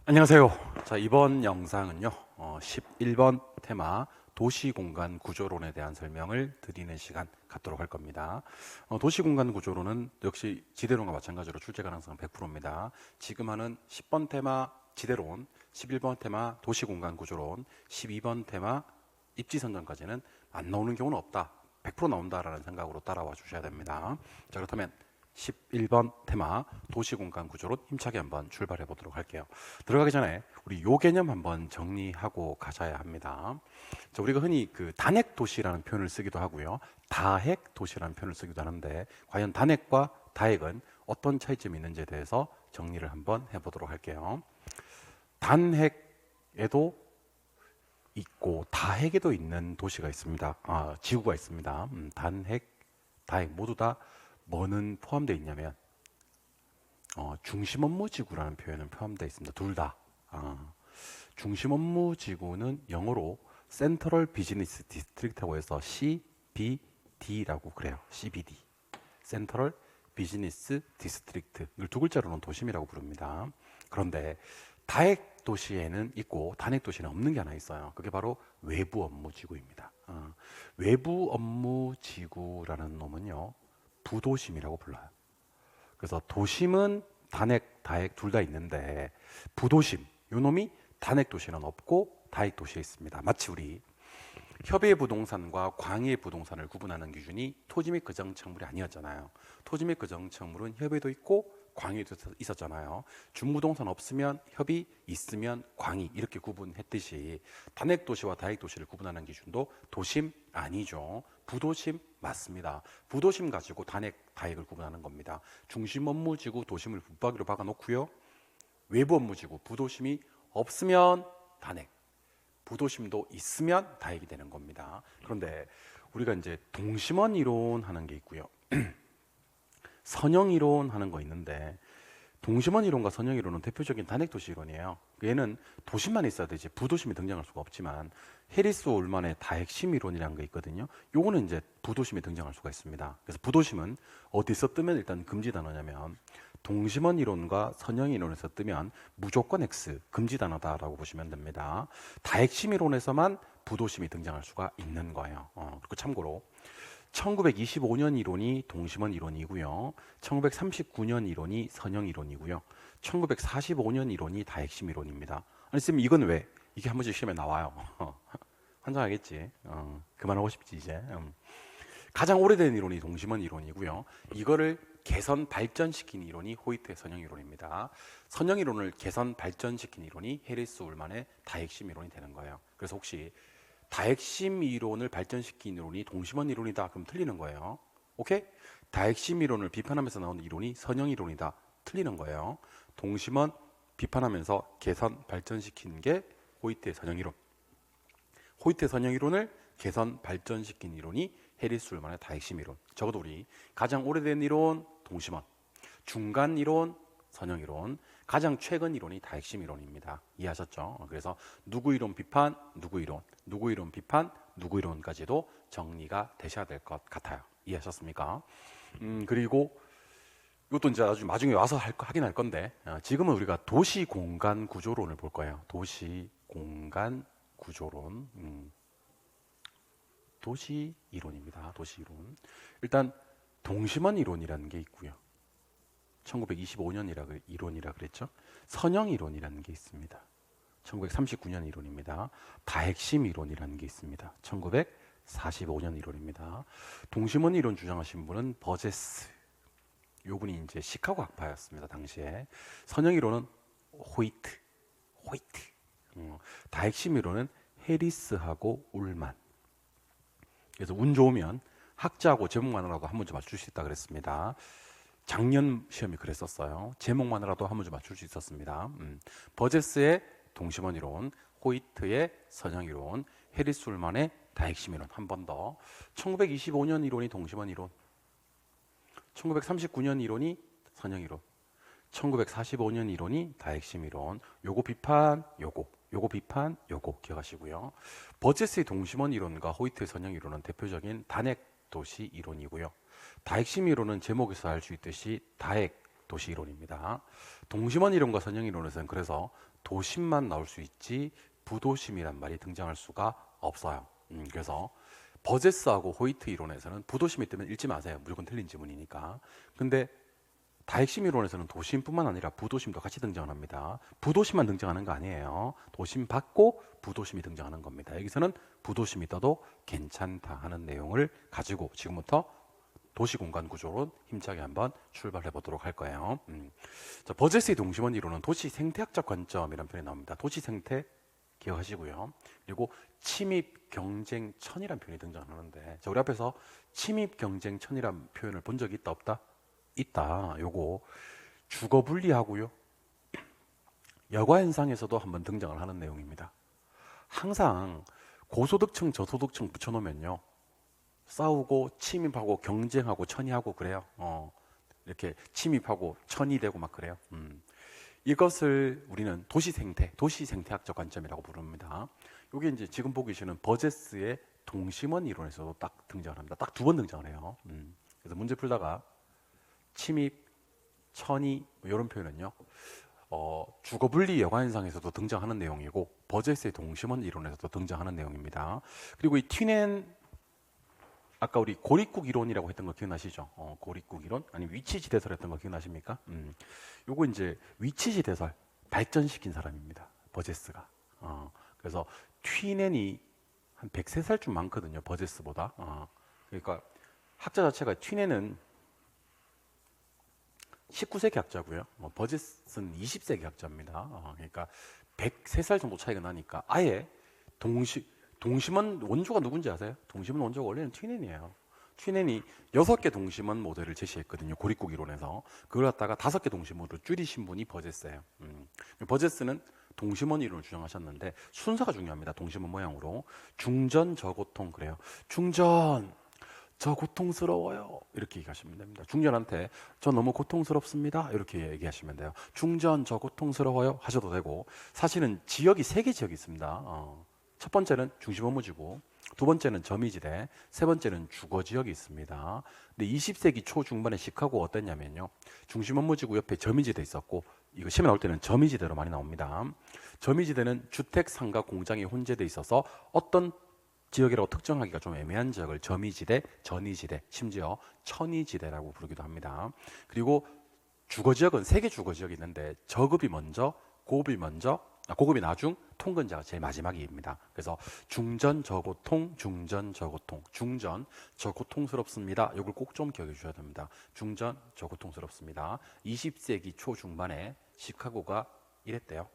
안녕하세요. 자, 이번 영상은요, 11번 테마 도시공간 구조론에 대한 설명을 드리는 시간 갖도록 할 겁니다. 도시공간 구조론은 역시 지대론과 마찬가지로 출제 가능성은 100%입니다. 지금 하는 10번 테마 지대론, 11번 테마 도시공간 구조론, 12번 테마 입지선정까지는 안 나오는 경우는 없다. 100% 나온다라는 생각으로 따라와 주셔야 됩니다. 자, 그렇다면 11번 테마 도시공간 구조론 힘차게 한번 출발해 보도록 할게요. 들어가기 전에 우리 요 개념 한번 정리하고 가셔야 합니다. 자, 우리가 흔히 그 단핵 도시라는 표현을 쓰기도 하고요, 다핵 도시라는 표현을 쓰기도 하는데, 과연 단핵과 다핵은 어떤 차이점이 있는지에 대해서 정리를 한번 해보도록 할게요. 단핵에도 있고 다핵에도 있는 도시가 있습니다. 지구가 있습니다. 단핵, 다핵 모두 다 뭐는 포함되어 있냐면 중심업무지구라는 표현은 포함되어 있습니다. 둘 다. 중심업무지구는 영어로 센트럴 비즈니스 디스트릭트라고 해서 CBD라고 그래요. CBD. 센트럴 비즈니스 디스트릭트를 두 글자로는 도심이라고 부릅니다. 그런데 다핵 도시에는 있고 단핵 도시는 없는 게 하나 있어요. 그게 바로 외부 업무지구입니다. 외부 업무지구라는 놈은요, 부도심이라고 불러요. 그래서 도심은 단핵, 다핵 둘 다 있는데, 부도심, 요 놈이 단핵 도시는 없고 다핵 도시에 있습니다. 마치 우리 협의의 부동산과 광의의 부동산을 구분하는 기준이 토지 및 거정청물이 아니었잖아요. 토지 및 거정청물은 협의도 있고 광의도 있었잖아요. 준부동산 없으면 협의, 있으면 광의, 이렇게 구분했듯이 단핵 도시와 다핵 도시를 구분하는 기준도 도심 아니죠. 부도심 맞습니다. 부도심 가지고 단핵, 다핵을 구분하는 겁니다. 중심 업무지구 도심을 붙박이로 박아놓고요, 외부 업무지구 부도심이 없으면 단핵, 부도심도 있으면 다핵이 되는 겁니다. 그런데 우리가 이제 동심원 이론 하는 게 있고요, 선형 이론 하는 거 있는데, 동심원 이론과 선형 이론은 대표적인 단핵 도시 이론이에요. 얘는 도심만 있어야 되지 부도심이 등장할 수가 없지만, 해리스 올만의 다핵심 이론이라는 게 있거든요. 요거는 이제 부도심이 등장할 수가 있습니다. 그래서 부도심은 어디서 뜨면 일단 금지 단어냐면, 동심원 이론과 선형 이론에서 뜨면 무조건 X, 금지 단어다라고 보시면 됩니다. 다핵심 이론에서만 부도심이 등장할 수가 있는 거예요. 그리고 참고로 1925년 이론이 동심원 이론이고요, 1939년 이론이 선형 이론이고요, 1945년 이론이 다핵심 이론입니다. 아니 쌤, 이건 왜? 이게 한 번씩 시험에 나와요. 환장하겠지. 그만하고 싶지 이제. 가장 오래된 이론이 동심원 이론이고요, 이거를 개선 발전시킨 이론이 호이트의 선형 이론입니다. 선형 이론을 개선 발전시킨 이론이 해리스 울만의 다핵심 이론이 되는 거예요. 그래서 혹시 다핵심 이론을 발전시킨 이론이 동심원 이론이다, 그럼 틀리는 거예요. 오케이? 다핵심 이론을 비판하면서 나오는 이론이 선형 이론이다, 틀리는 거예요. 동심원 비판하면서 개선 발전시킨 게 호이트의 선형 이론, 호이트의 선형 이론을 개선 발전시킨 이론이 해리스 울만의 다핵심 이론. 적어도 우리 가장 오래된 이론 동심원, 중간 이론 선형 이론, 가장 최근 이론이 다핵심 이론입니다. 이해하셨죠? 그래서 누구 이론 비판, 누구 이론, 누구 이론 비판, 누구 이론까지도 정리가 되셔야 될 것 같아요. 이해하셨습니까? 그리고 이것도 이제 아주 나중에 와서 확인할 건데, 지금은 우리가 도시 공간 구조론을 볼 거예요. 도시 공간 구조론, 도시 이론입니다. 도시 이론. 일단 동심원 이론이라는 게 있고요, 1925년 이론이라 그랬죠. 선형 이론이라는 게 있습니다. 1939년 이론입니다. 다핵심 이론이라는 게 있습니다. 1945년 이론입니다. 동심원 이론 주장하신 분은 버제스. 요분이 이제 시카고 학파였습니다, 당시에. 선형 이론은 호이트. 다핵심 이론은 해리스하고 울만. 그래서 운 좋으면 학자하고 제목만으로도 한 문제 맞출 수 있다 그랬습니다. 작년 시험이 그랬었어요. 제목만으로도 한 문제 맞출 수 있었습니다. 버제스의 동심원 이론, 호이트의 선형 이론, 해리스 울만의 다핵심 이론. 한 번 더. 1925년 이론이 동심원 이론, 1939년 이론이 선형 이론, 1945년 이론이 다핵심 이론. 요거 비판, 요거 비판, 요거 기억하시고요. 버제스의 동심원 이론과 호이트의 선형 이론은 대표적인 단핵 도시 이론이고요, 다핵심 이론은 제목에서 알 수 있듯이 다핵, 도시 이론입니다. 동심원 이론과 선형 이론에서는 그래서 도심만 나올 수 있지 부도심이란 말이 등장할 수가 없어요. 그래서 버제스하고 호이트 이론에서는 부도심이 뜨면 읽지 마세요. 무조건 틀린 지문이니까. 근데 다핵심 이론에서는 도심뿐만 아니라 부도심도 같이 등장을 합니다. 부도심만 등장하는 거 아니에요. 도심 받고 부도심이 등장하는 겁니다. 여기서는 부도심이 떠도 괜찮다 하는 내용을 가지고 지금부터 도시공간 구조로 힘차게 한번 출발해 보도록 할 거예요. 자, 버제스의 동심원 이론은 도시 생태학적 관점이라는 표현이 나옵니다. 도시 생태 기억하시고요. 그리고 침입 경쟁천이라는 표현이 등장하는데, 자, 우리 앞에서 침입 경쟁천이라는 표현을 본 적이 있다 없다? 있다. 요거 주거 분리하고요. 여가 현상에서도 한번 등장을 하는 내용입니다. 항상 고소득층, 저소득층 붙여놓으면요, 싸우고 침입하고 경쟁하고 천이하고 그래요. 이렇게 침입하고 천이 되고 막 그래요. 이것을 우리는 도시 생태학적 관점이라고 부릅니다. 이게 이제 지금 보고 계시는 버제스의 동심원 이론에서도 딱 등장을 합니다. 딱 두 번 등장을 해요. 그래서 문제 풀다가 침입, 천이 이런 표현은요, 주거분리 여가현상에서도 등장하는 내용이고 버제스의 동심원 이론에서도 등장하는 내용입니다. 그리고 이 튀넨, 아까 우리 고립국 이론이라고 했던 거 기억나시죠? 고립국 이론? 아니 위치지대설 했던 거 기억나십니까? 요거 이제 위치지대설 발전시킨 사람입니다. 버제스가. 그래서 튀넨이 한 103살쯤 많거든요. 버제스보다. 그러니까 학자 자체가 튀넨은 19세기 학자고요. 버제스는 20세기 학자입니다. 그러니까 103살 정도 차이가 나니까 아예 동심원 원조가 누군지 아세요? 동심원 원조가 원래는 튀넨이에요. 튀넨이 6개 동심원 모델을 제시했거든요. 고립국 이론에서. 그걸 갖다가 5개 동심원으로 줄이신 분이 버제스예요. 버제스는 동심원 이론을 주장하셨는데 순서가 중요합니다. 동심원 모양으로. 중전 저고통 그래요. 중전 저 고통스러워요. 이렇게 얘기하시면 됩니다. 중전한테 저 너무 고통스럽습니다. 이렇게 얘기하시면 돼요. 중전 저 고통스러워요 하셔도 되고, 사실은 지역이 3개 지역이 있습니다. 첫 번째는 중심 업무지구, 두 번째는 점이지대, 세 번째는 주거지역이 있습니다. 근데 20세기 초중반에 시카고가 어땠냐면요, 중심 업무지구 옆에 점이지대 있었고, 이거 시험에 나올 때는 점이지대로 많이 나옵니다. 점이지대는 주택, 상가, 공장이 혼재돼 있어서 어떤 지역이라고 특정하기가 좀 애매한 지역을 점이지대, 전이지대, 심지어 천이지대라고 부르기도 합니다. 그리고 주거지역은 3개 주거지역이 있는데 저급이 먼저, 고급이 나중, 통근자가 제일 마지막입니다. 그래서 중전 저고통, 중전 저고통, 중전 저고통스럽습니다. 이걸 꼭 좀 기억해 주셔야 됩니다. 중전 저고통스럽습니다. 20세기 초중반에 시카고가 이랬대요.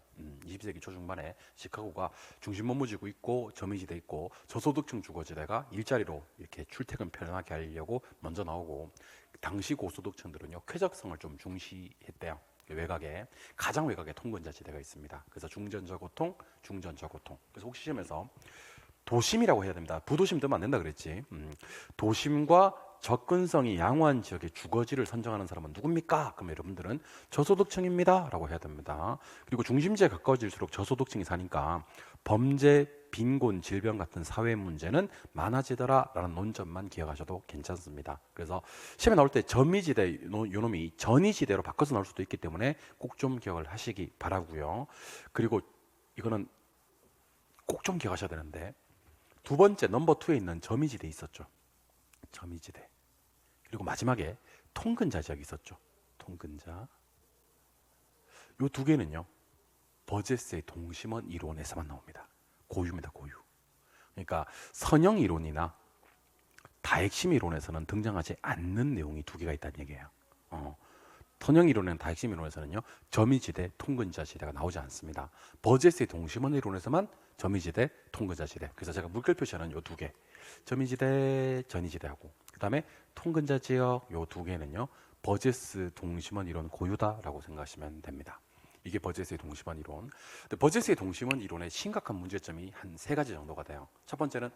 20세기 초중반에 시카고가 중심 업무지구 있고 점이지대 있고 저소득층 주거지대가 일자리로 이렇게 출퇴근 편하게 하려고 먼저 나오고, 당시 고소득층들은요 쾌적성을 좀 중시했대요. 가장 외곽에 통근자 지대가 있습니다. 그래서 중전저고통, 중전저고통. 그래서 혹시 시험에서 도심이라고 해야 됩니다. 부도심 뜨면 안 된다 그랬지. 도심과 접근성이 양호한 지역의 주거지를 선정하는 사람은 누굽니까? 그럼 여러분들은 저소득층입니다 라고 해야 됩니다. 그리고 중심지에 가까워질수록 저소득층이 사니까 범죄, 빈곤, 질병 같은 사회 문제는 많아지더라 라는 논점만 기억하셔도 괜찮습니다. 그래서 시험에 나올 때 점이지대 요놈이 전이지대로 바꿔서 나올 수도 있기 때문에 꼭 좀 기억을 하시기 바라고요. 그리고 이거는 꼭 좀 기억하셔야 되는데, 두 번째 넘버 2에 있는 점이지대 있었죠. 점이지대. 그리고 마지막에 통근자 지역이 있었죠. 통근자. 이 두 개는요, 버제스의 동심원 이론에서만 나옵니다. 고유입니다. 고유. 그러니까 선형 이론이나 다핵심 이론에서는 등장하지 않는 내용이 두 개가 있다는 얘기예요. 선형 이론은 다핵심 이론에서는요, 점이지대, 통근자 지대가 나오지 않습니다. 버제스의 동심원 이론에서만 점이지대, 통근자 지대. 그래서 제가 물결 표시하는 이 두 개, 점이지대, 전이지대하고 그 다음에 통근자 지역 이 두 개는요, 버제스 동심원 이론 고유다라고 생각하시면 됩니다. 이게 버제스의 동심원 이론. 근데 버제스의 동심원 이론의 심각한 문제점이 한 3가지 정도가 돼요. 첫 번째는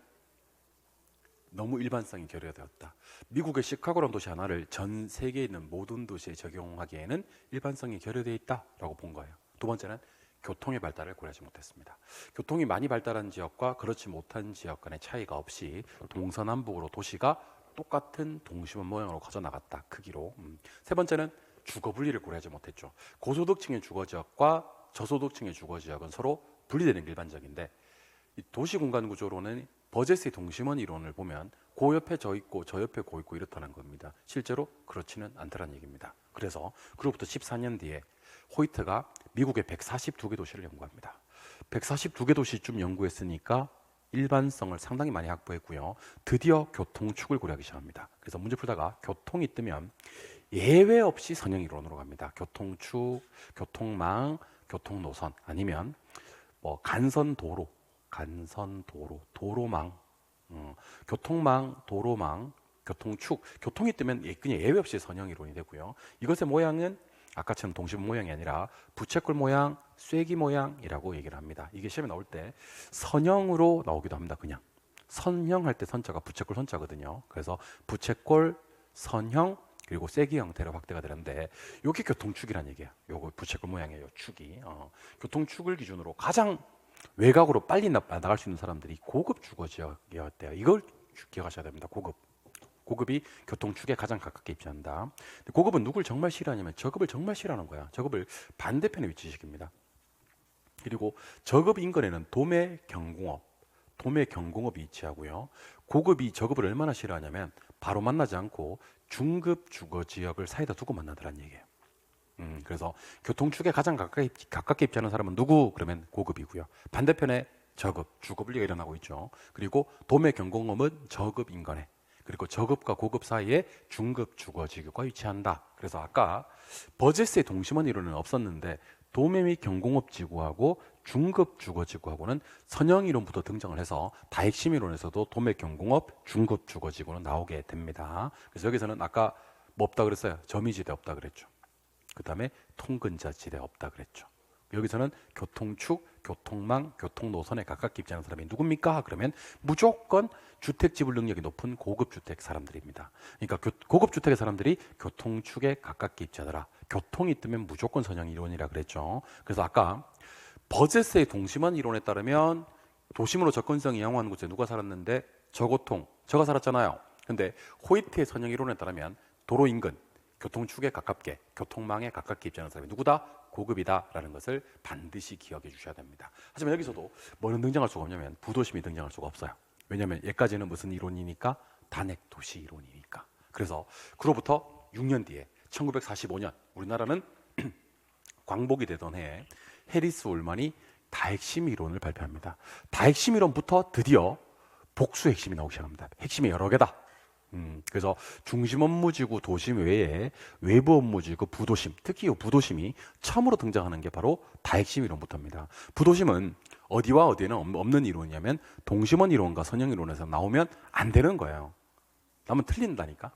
너무 일반성이 결여되었다. 미국의 시카고라는 도시 하나를 전 세계에 있는 모든 도시에 적용하기에는 일반성이 결여되어 있다라고 본 거예요. 두 번째는 교통의 발달을 고려하지 못했습니다. 교통이 많이 발달한 지역과 그렇지 못한 지역 간의 차이가 없이 동서남북으로 도시가 똑같은 동심원 모양으로 커져 나갔다. 크기로. 세 번째는 주거 분리를 고려하지 못했죠. 고소득층의 주거지역과 저소득층의 주거지역은 서로 분리되는 게 일반적인데, 이 도시공간 구조로는 버제스의 동심원 이론을 보면 그 옆에 저 있고 저 옆에 고 있고 이렇다는 겁니다. 실제로 그렇지는 않다는 얘기입니다. 그래서 그로부터 14년 뒤에 호이트가 미국의 142개 도시를 연구합니다. 142개 도시쯤 연구했으니까 일반성을 상당히 많이 확보했고요. 드디어 교통축을 고려하기 시작합니다. 그래서 문제 풀다가 교통이 뜨면 예외 없이 선형 이론으로 갑니다. 교통축, 교통망, 교통노선, 아니면 뭐 간선도로, 도로망, 교통망, 도로망, 교통축, 교통이 뜨면 그냥 예외 없이 선형 이론이 되고요. 이것의 모양은 아까처럼 동심 모양이 아니라 부채꼴 모양, 쐐기 모양이라고 얘기를 합니다. 이게 시험에 나올 때 선형으로 나오기도 합니다. 그냥 선형 할 때 선자가 부채꼴 선자거든요. 그래서 부채꼴, 선형, 그리고 쐐기 형태로 확대가 되는데, 이게 교통축이라는 얘기예요. 요거 부채꼴 모양이에요. 축이. 교통축을 기준으로 가장 외곽으로 빨리 나갈 수 있는 사람들이 고급 주거지역이었대요. 이걸 기억하셔야 됩니다. 고급이 교통축에 가장 가깝게 입지한다. 고급은 누굴 정말 싫어하냐면 저급을 정말 싫어하는 거야. 저급을 반대편에 위치시킵니다. 그리고 저급 인근에는 도매 경공업이 위치하고요. 고급이 저급을 얼마나 싫어하냐면 바로 만나지 않고 중급 주거지역을 사이다 두고 만나더란 얘기예요. 그래서 교통축에 가장 가깝게 입지하는 사람은 누구? 그러면 고급이고요. 반대편에 저급, 주거분리가 일어나고 있죠. 그리고 도매 경공업은 저급 인근에, 그리고 저급과 고급 사이에 중급 주거지구가 위치한다. 그래서 아까 버제스의 동심원 이론은 없었는데 도매 및 경공업 지구하고 중급 주거지구하고는 선형 이론부터 등장을 해서 다핵심 이론에서도 도매 경공업 중급 주거지구는 나오게 됩니다. 그래서 여기서는 아까 뭐 없다 그랬어요? 점이지대 없다 그랬죠. 그 다음에 통근자지대 없다 그랬죠. 여기서는 교통축, 교통망, 교통노선에 가깝게 입지하는 사람이 누굽니까? 그러면 무조건 주택 지불 능력이 높은 고급 주택 사람들입니다. 그러니까 고급 주택의 사람들이 교통축에 가깝게 입지하더라. 교통이 뜨면 무조건 선형 이론이라 그랬죠. 그래서 아까 버제스의 동심원 이론에 따르면 도심으로 접근성이 양호한 곳에 누가 살았는데 저가 살았잖아요. 근데 호이트의 선형 이론에 따르면 도로 인근, 교통축에 가깝게, 교통망에 가깝게 입지하는 사람이 누구다? 고급이다라는 것을 반드시 기억해 주셔야 됩니다. 하지만 여기서도 뭐는 등장할 수가 없냐면 부도심이 등장할 수가 없어요. 왜냐하면 얘까지는 무슨 이론이니까? 단핵도시 이론이니까. 그래서 그로부터 6년 뒤에 1945년 우리나라는 광복이 되던 해에 해리스 올만이 다핵심 이론을 발표합니다. 다핵심 이론부터 드디어 복수 핵심이 나오기 시작합니다. 핵심이 여러 개다. 그래서 중심 업무지구 도심 외에 외부 업무지구 부도심, 특히 이 부도심이 처음으로 등장하는 게 바로 다핵심 이론부터입니다. 부도심은 어디와 어디에는 없는 이론이냐면 동심원 이론과 선형 이론에서 나오면 안 되는 거예요. 나면 틀린다니까.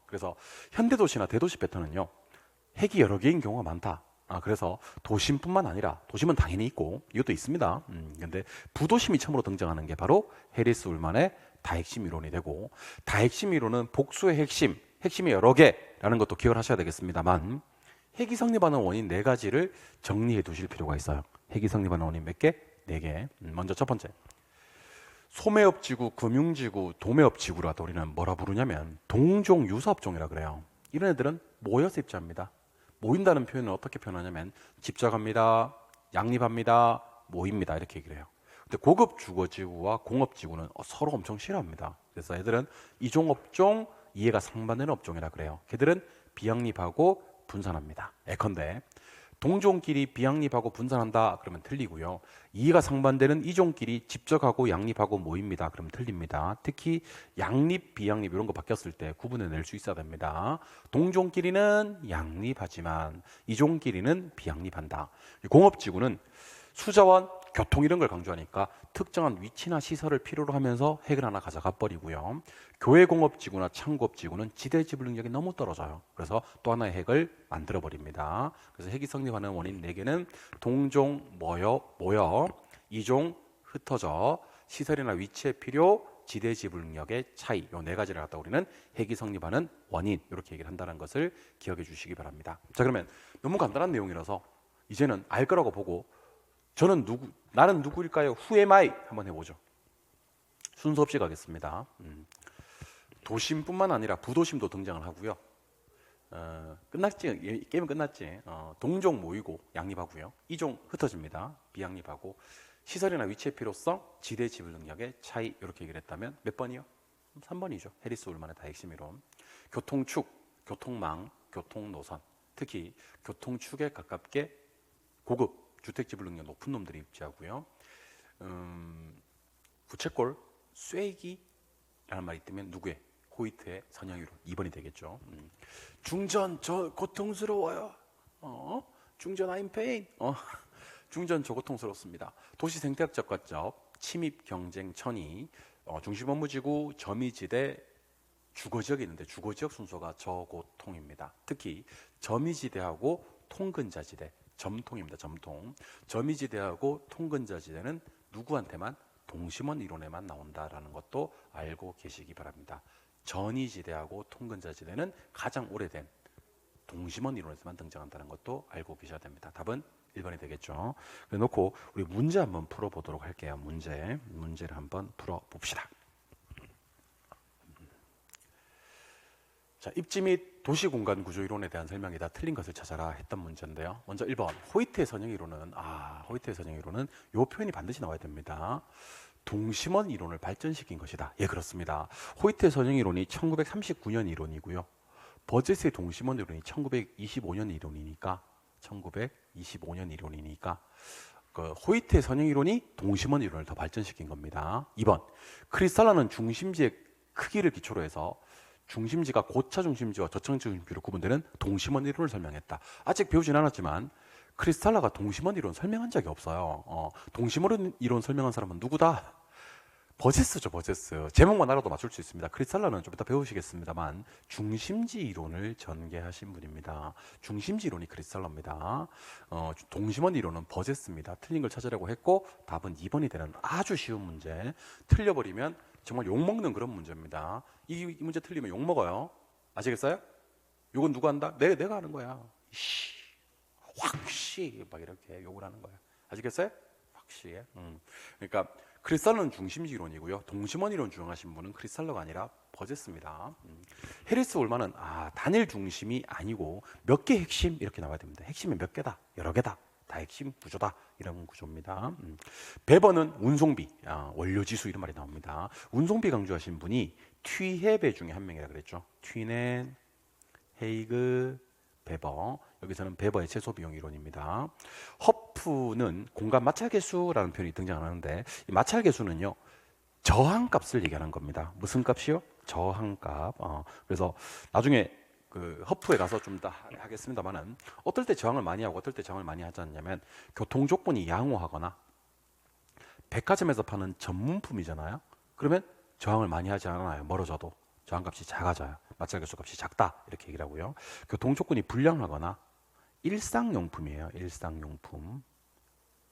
그래서 현대도시나 대도시 패턴은요, 핵이 여러 개인 경우가 많다. 그래서 도심뿐만 아니라, 도심은 당연히 있고 이것도 있습니다. 근데 부도심이 처음으로 등장하는 게 바로 해리스 울만의 다핵심 이론이 되고, 다핵심 이론은 복수의 핵심이 여러 개라는 것도 기억을 하셔야 되겠습니다만, 핵이 성립하는 원인 4가지를 정리해 두실 필요가 있어요. 핵이 성립하는 원인 몇 개? 4개. 먼저 첫 번째, 소매업지구, 금융지구, 도매업지구라도 우리는 뭐라 부르냐면 동종 유사업종이라 그래요. 이런 애들은 모여서 입주합니다. 모인다는 표현을 어떻게 표현하냐면 집적합니다, 양립합니다, 모입니다, 이렇게 얘기를 해요. 근데 고급 주거지구와 공업지구는 서로 엄청 싫어합니다. 그래서 애들은 이종업종, 이해가 상반되는 업종이라 그래요. 걔들은 비양립하고 분산합니다. 예컨대 동종끼리 비양립하고 분산한다 그러면 틀리고요. 이해가 상반되는 이종끼리 집적하고 양립하고 모입니다. 그러면 틀립니다. 특히 양립, 비양립 이런 거 바뀌었을 때 구분해낼 수 있어야 됩니다. 동종끼리는 양립하지만 이종끼리는 비양립한다. 공업지구는 수자원, 교통 이런 걸 강조하니까 특정한 위치나 시설을 필요로 하면서 핵을 하나 가져가 버리고요. 교외공업지구나 창고업지구는 지대지불 능력이 너무 떨어져요. 그래서 또 하나의 핵을 만들어 버립니다. 그래서 핵이 성립하는 원인 4개는 동종 모여, 이종 흩어져, 시설이나 위치의 필요, 지대지불 능력의 차이, 이 4가지를 갖다 우리는 핵이 성립하는 원인, 이렇게 얘기를 한다는 것을 기억해 주시기 바랍니다. 자, 그러면 너무 간단한 내용이라서 이제는 알 거라고 보고 나는 누구일까요? Who am I? 한번 해보죠. 순서 없이 가겠습니다. 도심뿐만 아니라 부도심도 등장을 하고요. 끝났지. 게임은 끝났지. 동종 모이고 양립하고요. 이종 흩어집니다. 비양립하고 시설이나 위치의 필요성, 지대 지불 능력의 차이 이렇게 얘기를 했다면 몇 번이요? 3번이죠. 해리스 울만의 다핵심 이론. 교통축, 교통망, 교통노선. 특히 교통축에 가깝게 고급 주택 지불 능력 높은 놈들이 입지하고요. 부채꼴, 쐐기라는 말이 있다면 누구의? 호이트의 선형이론 2번이 되겠죠. 중전 저 고통스러워요. 중전 I'm pain. 중전 저 고통스럽습니다. 도시 생태학적 관점, 침입 경쟁 천이, 중심 업무지구, 점이지대, 주거지역이 있는데 주거지역 순서가 저고통입니다. 특히 점이지대하고 통근자지대, 점통입니다. 점통. 점이지대하고 통근자지대는 누구한테만? 동심원 이론에만 나온다라는 것도 알고 계시기 바랍니다. 전이지대하고 통근자지대는 가장 오래된 동심원 이론에서만 등장한다는 것도 알고 계셔야 됩니다. 답은 1번이 되겠죠. 그래 놓고 우리 문제 한번 풀어보도록 할게요. 문제를 한번 풀어봅시다. 자, 입지 및 도시 공간 구조 이론에 대한 설명이다. 틀린 것을 찾아라 했던 문제인데요. 먼저 1번 호이트의 선형 이론은 호이트의 선형 이론은 이 표현이 반드시 나와야 됩니다. 동심원 이론을 발전시킨 것이다. 예, 그렇습니다. 호이트의 선형 이론이 1939년 이론이고요. 버젯의 동심원 이론이 1925년 이론이니까 그 호이트의 선형 이론이 동심원 이론을 더 발전시킨 겁니다. 2번 크리스탈라는 중심지의 크기를 기초로 해서 중심지가 고차 중심지와 저차 중심지로 구분되는 동심원 이론을 설명했다. 아직 배우진 않았지만 크리스탈라가 동심원 이론 설명한 적이 없어요. 동심원 이론 설명한 사람은 누구다? 버제스죠, 버제스. 제목만 알아도 맞출 수 있습니다. 크리스탈라는 좀 이따 배우시겠습니다만 중심지 이론을 전개하신 분입니다. 중심지 이론이 크리스탈라입니다. 동심원 이론은 버제스입니다. 틀린 걸 찾으려고 했고 답은 2번이 되는 아주 쉬운 문제. 틀려버리면 정말 욕먹는 그런 문제입니다. 이 문제 틀리면 욕먹어요. 아시겠어요? 이건 누가 한다? 내가 하는 거야. 확시 막 이렇게 욕을 하는 거야. 아시겠어요? 확시. 그러니까 크리스탈러는 중심지 이론이고요. 동심원 이론 주장하신 분은 크리스탈러가 아니라 버제스입니다. 해리스 올만은 단일 중심이 아니고 몇 개 핵심 이렇게 나와야 됩니다. 핵심이 몇 개다, 여러 개다, 다 핵심 구조다 이런 구조입니다. 베버는 운송비, 원료지수 이런 말이 나옵니다. 운송비 강조하신 분이 튀헤베 중에 한 명이라 그랬죠. 튀넨, 헤이그, 베버. 여기서는 베버의 최소 비용 이론입니다. 허프는 공간 마찰계수라는 표현이 등장하는데 이 마찰계수는요 저항값을 얘기하는 겁니다. 무슨 값이요? 저항값. 그래서 나중에 그 허프에 가서 좀 더 하겠습니다만은 어떨 때 저항을 많이 하고 어떨 때 저항을 많이 하지 않냐면 교통 조건이 양호하거나 백화점에서 파는 전문품이잖아요. 그러면 저항을 많이 하지 않아요. 멀어져도 저항값이 작아져요. 마찰계수 값이 작다 이렇게 얘기를 하고요. 교통 조건이 불량하거나 일상용품이에요. 일상용품.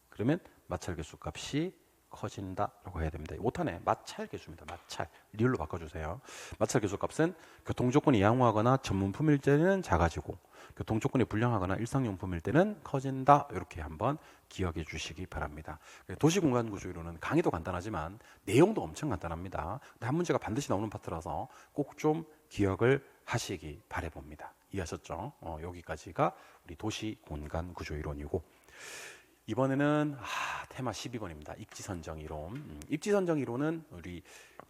그러면 마찰계수 값이 커진다라고 해야 됩니다. 5탄에 마찰계수입니다. 마찰. 리을로 바꿔주세요. 마찰계수 값은 교통조건이 양호하거나 전문품일 때는 작아지고 교통조건이 불량하거나 일상용품일 때는 커진다. 이렇게 한번 기억해 주시기 바랍니다. 도시공간구조이론은 강의도 간단하지만 내용도 엄청 간단합니다. 근데 한 문제가 반드시 나오는 파트라서 꼭 좀 기억을 하시기 바라봅니다. 이해하셨죠? 여기까지가 우리 도시공간구조이론이고 이번에는 테마 12번입니다. 입지선정 이론. 입지선정 이론은 우리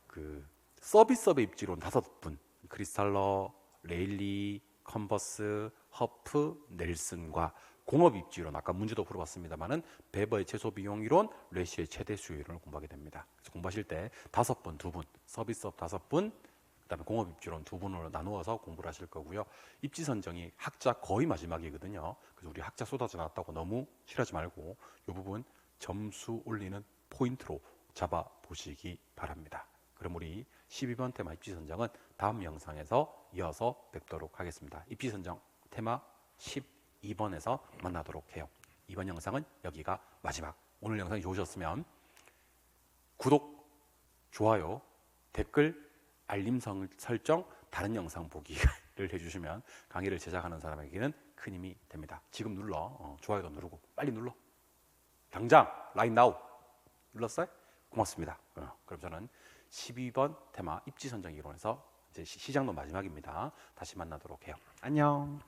그 서비스업의 입지론 5분 크리스탈러, 레일리, 컨버스, 허프, 넬슨과 공업 입지론 아까 문제도 풀어봤습니다만은 베버의 최소 비용 이론, 레시의 최대 수요 이론을 공부하게 됩니다. 그래서 공부하실 때 5번, 2분, 서비스업 5분, 그다음에 공업 입지론 2분으로 나누어서 공부를 하실 거고요. 입지 선정이 학자 거의 마지막이거든요. 그래서 우리 학자 쏟아져 나왔다고 너무 싫어하지 말고 이 부분 점수 올리는 포인트로 잡아 보시기 바랍니다. 그럼 우리 12번 테마 입지 선정은 다음 영상에서 이어서 뵙도록 하겠습니다. 입지 선정 테마 12번에서 만나도록 해요. 이번 영상은 여기가 마지막. 오늘 영상이 좋으셨으면 구독, 좋아요, 댓글, 알림 설정, 다른 영상 보기를 해주시면 강의를 제작하는 사람에게는 큰 힘이 됩니다. 지금 눌러. 좋아요도 누르고 빨리 눌러. 당장 right now 눌렀어요? 고맙습니다. 그럼 저는 12번 테마 입지 선정 이론에서 이제 이제 시장도 마지막입니다. 다시 만나도록 해요. 안녕.